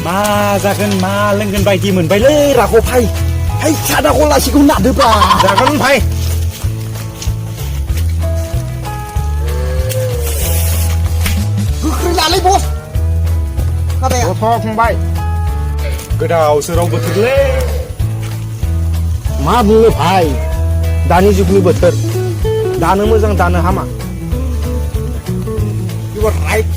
มาजागोन मा लोंगोन बायदि मोनबाय लै राघव भाईให้सादाखौ लासिखौ नादोब्रा जागोन भाई गोख्रै लालै बस खादाया थ' फंबाय गोदाव सोराव बोथोरलै मा बुंनो भाई दानि जुगनि बोथोर दानो मोजां दानो हामा you are right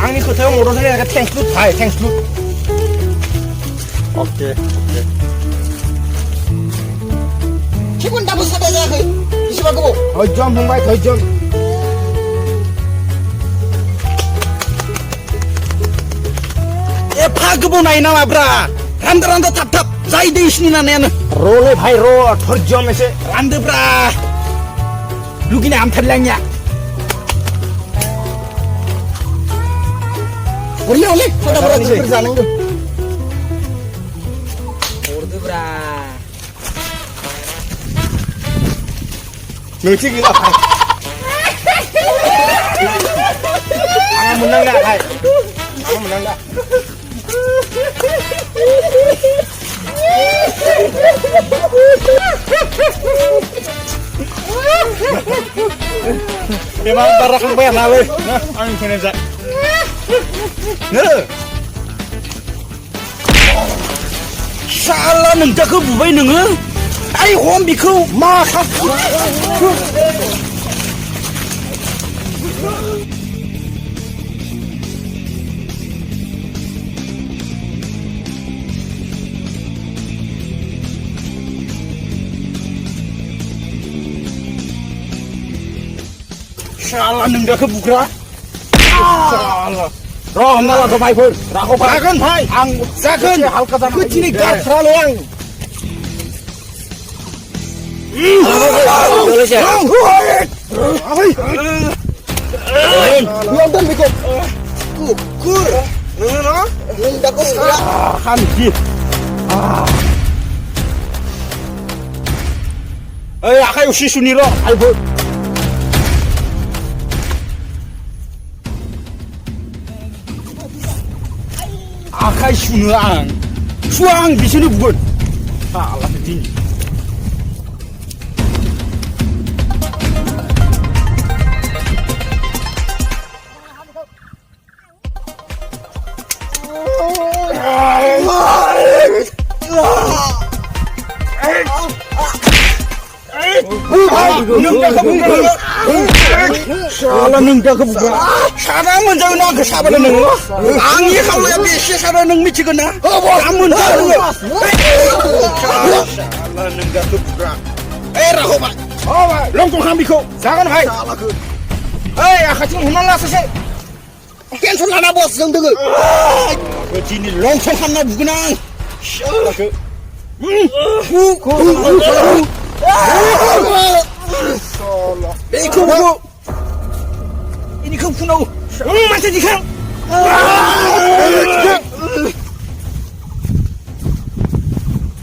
आंनि खोथायाव मदद होनायनि थाखाय थेंक्स लुट भाई थेंक्स लुट ओके 기분 나쁜 사대야 그 이시바고 धैर्य फंबाय धैर्य एफा गोबाव नायो नामाब्रा रानदो रानदो थाब थाब जाय दै इसिनि नानायानो र'लै भाई र' धैर्य एसे रानदोब्रा लुगैनाय हामथारलै आंनिया 우리 올래 쳐다보라 그걸 자는 거 हरदोब्रा नोंसो गैला भाई आं मोननांला भाई आं मोननांला emang barak kang bayar nawe nah angin kene za salah neng dakौ बुबाय नोङो आइ हम बिखौ मा salah neng dakौ बुग्रा salah र' हमना लाथ' भाइफोर राघव भाई जागोन भाई आं जागोन हालखा जाना दिनै गारथाराल' आं London bikin Kukur Nuna Nunda ko sila Hamdi Eh akai usi suniro albo akai sunuang suang di sini bukan salah ini salah neng dah kebuka sana menjauh nak ke sabar neng angin kalau yang biasa sana neng michigan na kamu neng salah neng dah kebuka Rahov longkong hambiko jangan hai akacing hunala sese Cancel na bos yang dengar begini longkong hana bukan salah ke ini kau punau macam ni kan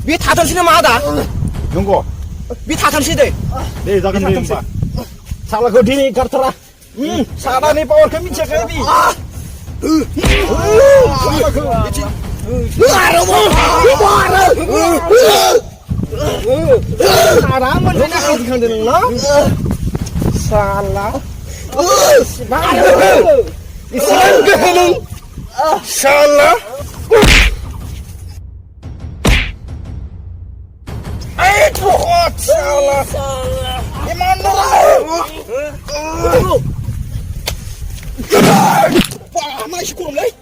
왜 다탄시네 마다 영고 왜 다탄시대 네 자간 네 봐 salah kau dini kartera salah nih power kami cek lagi salah mana kau dikan dengan lo salah Islam ke henung salah Tuhot salah gimana wah masih kurang lagi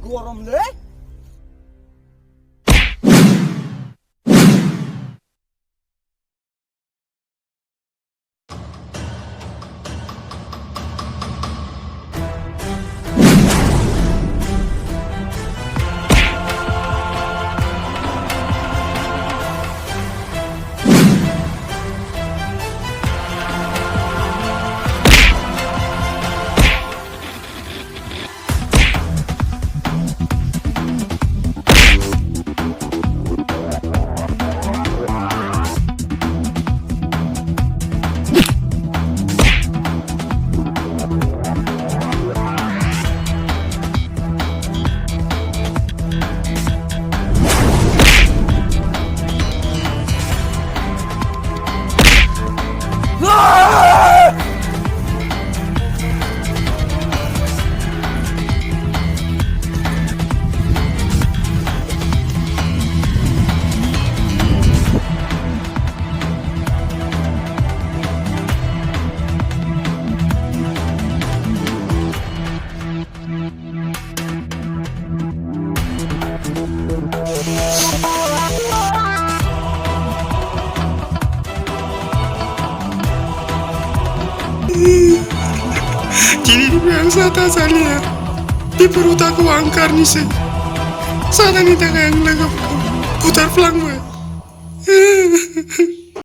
गरमलै Jadi biasa tak salia di perut aku angkar nih sih. Sana nih tak yang lagi putar pelang gue.